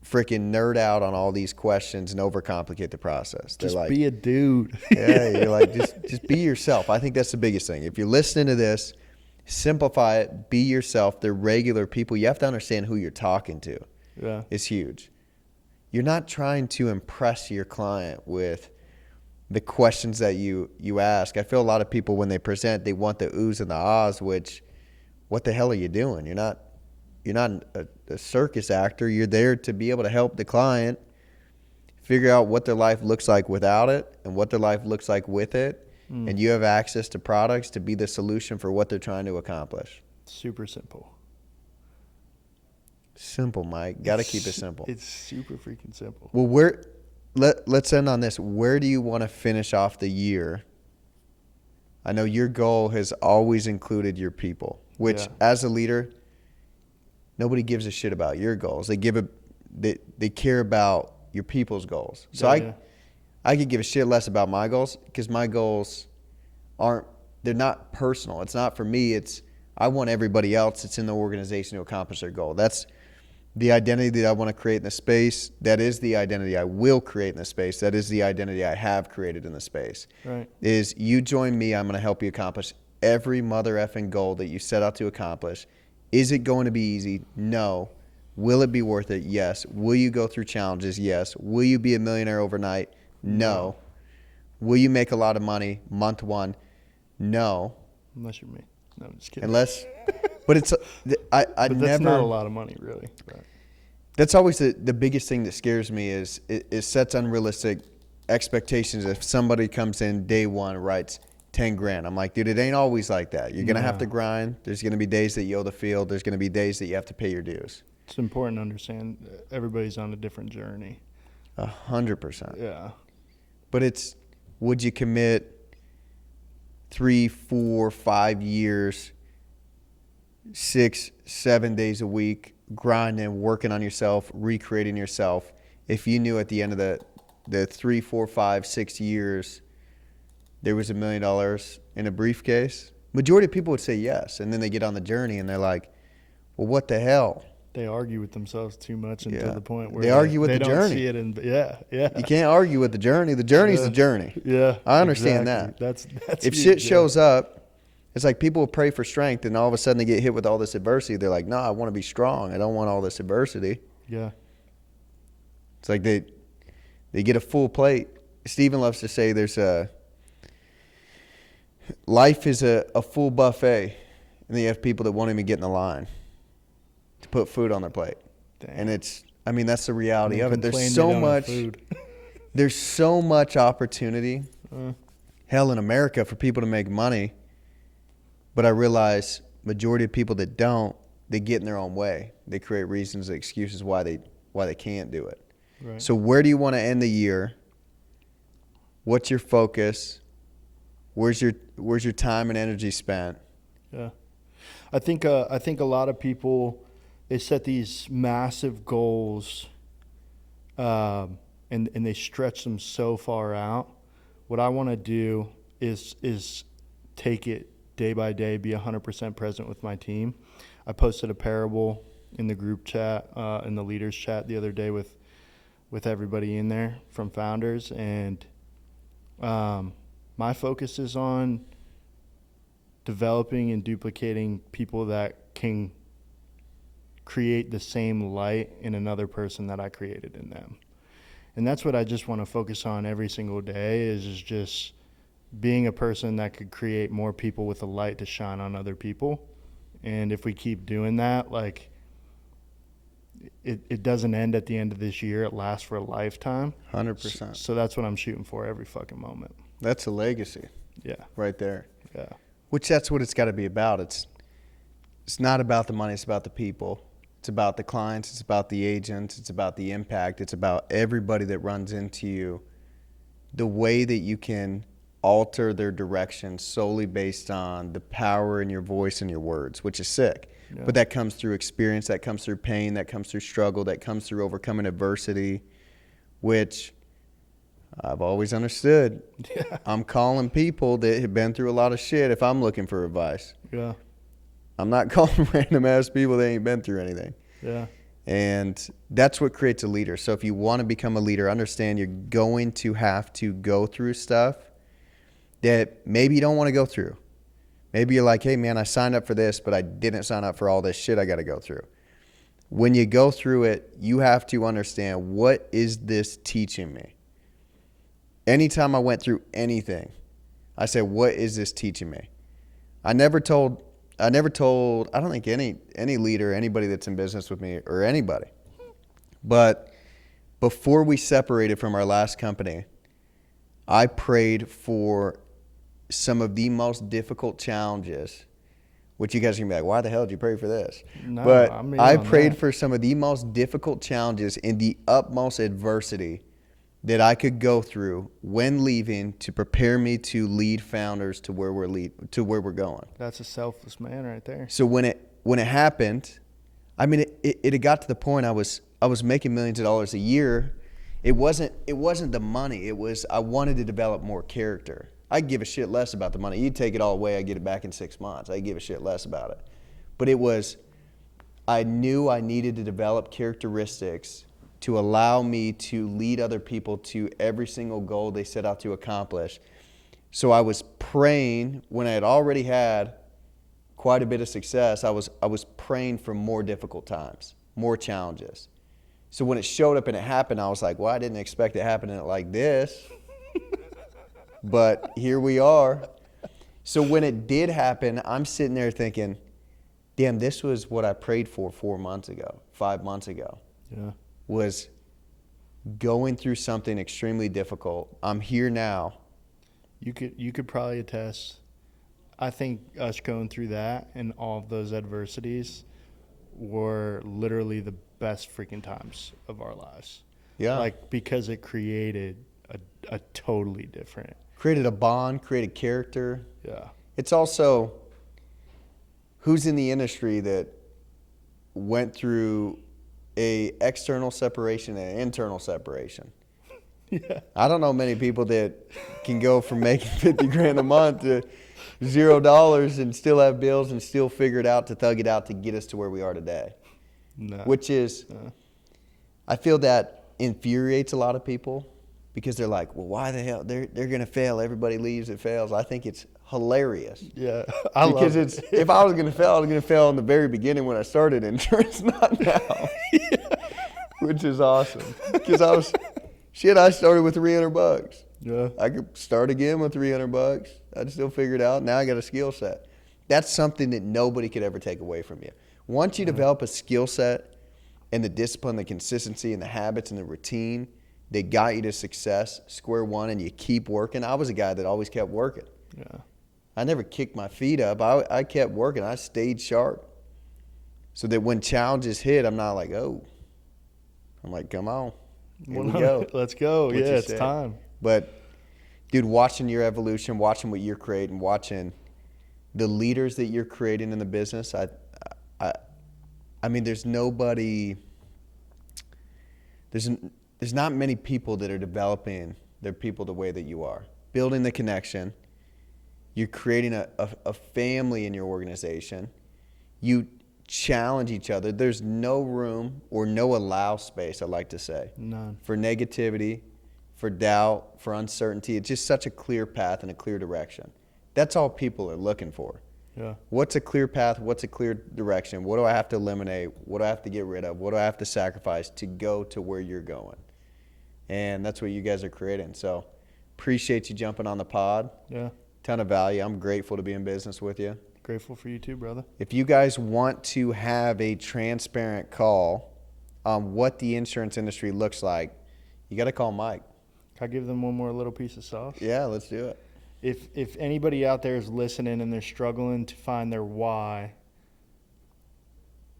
freaking nerd out on all these questions and overcomplicate the process? They're
Just
like,
be a dude.
yeah, you're like, just be yourself. I think that's the biggest thing. If you're listening to this, simplify it, be yourself. They're regular people. You have to understand who you're talking to.
Yeah.
It's huge. You're not trying to impress your client with the questions that you ask. I feel a lot of people, when they present, they want the oohs and the ahs, which, what the hell are you doing? You're not a circus actor. You're there to be able to help the client figure out what their life looks like without it and what their life looks like with it. And you have access to products to be the solution for what they're trying to accomplish.
Super simple.
Simple, Mike. Got to keep it simple.
It's super freaking simple.
Well, let's end on this. Where do you want to finish off the year? I know your goal has always included your people, which as a leader, nobody gives a shit about your goals. They care about your people's goals. So I could give a shit less about my goals, because my goals they're not personal. It's not for me. I want everybody else that's in the organization to accomplish their goal. That's the identity that I want to create in the space. That is the identity I will create in the space. That is the identity I have created in the space.
Right.
Is you join me, I'm going to help you accomplish every mother effing goal that you set out to accomplish. Is it going to be easy? No. Will it be worth it? Yes. Will you go through challenges? Yes. Will you be a millionaire overnight? No. Will you make a lot of money month one? No.
Unless you're me. No, I'm just kidding.
But it's I
but
never.
That's not a lot of money, really. But.
That's always the biggest thing that scares me is it sets unrealistic expectations. If somebody comes in day one, writes 10 grand, I'm like, dude, it ain't always like that. You're gonna have to grind. There's gonna be days that you owe the field. There's gonna be days that you have to pay your dues.
It's important to understand everybody's on a different journey.
100%.
Yeah.
But would you commit 3, 4, 5 years, 6, 7 days a week, grinding, working on yourself, recreating yourself, if you knew at the end of the 3, 4, 5, 6 years there was $1 million in a briefcase? Majority of people would say yes, and then they get on the journey and they're like, well, what the hell?
They argue with themselves too much until the point where
they argue with the journey.
See it
You can't argue with the journey. The journey's the journey.
Yeah,
I understand that.
That's
if shit shows up, it's like people will pray for strength, and all of a sudden they get hit with all this adversity. They're like, no, I want to be strong. I don't want all this adversity.
Yeah.
It's like they get a full plate. Stephen loves to say life is a full buffet, and then you have people that won't even get in the line to put food on their plate.
Damn.
And that's the reality of it. There's so much opportunity, hell, in America for people to make money. But I realize majority of people that don't, they get in their own way. They create reasons, excuses why they can't do it.
Right.
So where do you want to end the year? What's your focus? Where's your time and energy spent?
Yeah. I think a lot of people, they set these massive goals, and they stretch them so far out. What I want to do is take it day by day, be 100% present with my team. I posted a parable in the group chat, in the leaders chat the other day with everybody in there from founders, and My focus is on developing and duplicating people that can create the same light in another person that I created in them. And that's what I just want to focus on every single day is just being a person that could create more people with a light to shine on other people. And if we keep doing that, like, it doesn't end at the end of this year. It lasts for a lifetime.
100%.
So that's what I'm shooting for every fucking moment.
That's a legacy.
Yeah.
Right there.
Yeah.
Which that's what it's got to be about. It's not about the money. It's about the people. It's about the clients. It's about the agents. It's about the impact. It's about everybody that runs into you. The way that you can alter their direction solely based on the power in your voice and your words, which is sick. Yeah. But that comes through experience. That comes through pain. That comes through struggle. That comes through overcoming adversity, which I've always understood. Yeah. I'm calling people that have been through a lot of shit if I'm looking for advice.
Yeah.
I'm not calling random ass people that ain't been through anything.
Yeah.
And that's what creates a leader. So if you want to become a leader, understand you're going to have to go through stuff that maybe you don't want to go through. Maybe you're like, hey man, I signed up for this, but I didn't sign up for all this shit I got to go through. When you go through it, you have to understand, what is this teaching me? Anytime I went through anything, I said, what is this teaching me? I never told, I don't think any leader, anybody that's in business with me or anybody. But before we separated from our last company, I prayed for some of the most difficult challenges, which you guys are going to be like, why the hell did you pray for this?
No,
but I prayed
that.
for some of the most difficult challenges in the utmost adversity that I could go through when leaving to prepare me to lead founders to where we're going.
That's a selfless man right there.
So when it happened, I mean, it had got to the point I was making millions of dollars a year. It wasn't the money. It was, I wanted to develop more character. I give a shit less about the money. You take it all away, I get it back in 6 months. I give a shit less about it. But it was, I knew I needed to develop characteristics to allow me to lead other people to every single goal they set out to accomplish. So I was praying, when I had already had quite a bit of success, I was praying for more difficult times, more challenges. So when it showed up and it happened, I was like, well, I didn't expect it happening like this. But here we are. So when it did happen, I'm sitting there thinking, damn, this was what I prayed for 4 months ago, 5 months ago.
Yeah.
Was going through something extremely difficult. I'm here now.
You could probably attest. I think us going through that and all of those adversities were literally the best freaking times of our lives.
Yeah.
Like, because it created a totally different.
Created a bond, created character.
Yeah.
It's also, who's in the industry that went through a external separation and an internal separation?
Yeah.
I don't know many people that can go from making 50 grand a month to $0 and still have bills and still figure it out to thug it out to get us to where we are today.
No.
Which is, I feel that infuriates a lot of people because they're like, well, why the hell? They're going to fail. Everybody leaves, it fails. I think it's hilarious.
Yeah.
Because it's, if I was going to fail, I was going to fail in the very beginning when I started insurance, not now. Yeah. Which is awesome. Because I started with $300.
Yeah.
I could start again with $300. I'd still figure it out. Now I got a skill set. That's something that nobody could ever take away from you. Once you develop a skill set and the discipline, the consistency, and the habits and the routine that got you to success, square one, and you keep working. I was a guy that always kept working.
Yeah.
I never kicked my feet up. I kept working. I stayed sharp. So that when challenges hit, I'm not like, oh. I'm like, come on. Here we go.
Let's go.
What
yeah,
you
it's
said.
time.
But, dude, watching your evolution, watching what you're creating, watching the leaders that you're creating in the business, I mean, there's nobody, there's not many people that are developing their people the way that you are. Building the connection. You're creating a family in your organization. You challenge each other. There's no room or no allow space, I like to say,
None.
for negativity, for doubt, for uncertainty. It's just such a clear path and a clear direction. That's all people are looking for.
Yeah.
What's a clear path? What's a clear direction? What do I have to eliminate? What do I have to get rid of? What do I have to sacrifice to go to where you're going? And that's what you guys are creating. So appreciate you jumping on the pod.
Yeah.
Ton of value. I'm grateful to be in business with you.
Grateful for you too, brother.
If you guys want to have a transparent call on what the insurance industry looks like, you got to call Mike.
Can I give them one more little piece of sauce?
Yeah, let's do it.
If anybody out there is listening and they're struggling to find their why,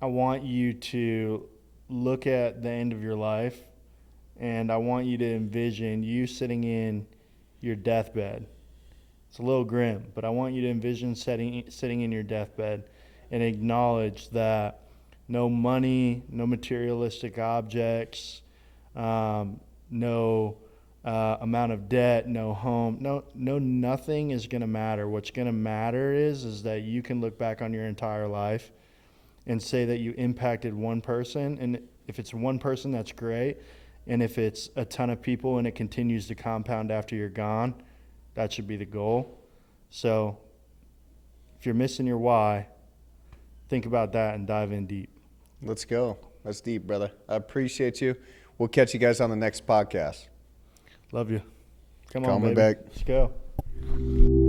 I want you to look at the end of your life, and I want you to envision you sitting in your deathbed. It's a little grim, but I want you to envision sitting in your deathbed and acknowledge that no money, no materialistic objects, no amount of debt, no home, nothing is going to matter. What's going to matter is that you can look back on your entire life and say that you impacted one person. And if it's one person, that's great. And if it's a ton of people and it continues to compound after you're gone, that should be the goal. So if you're missing your why, think about that and dive in deep.
Let's go. That's deep, brother. I appreciate you. We'll catch you guys on the next podcast.
Love you. Come
Call
on,
me
baby.
back.
Let's go.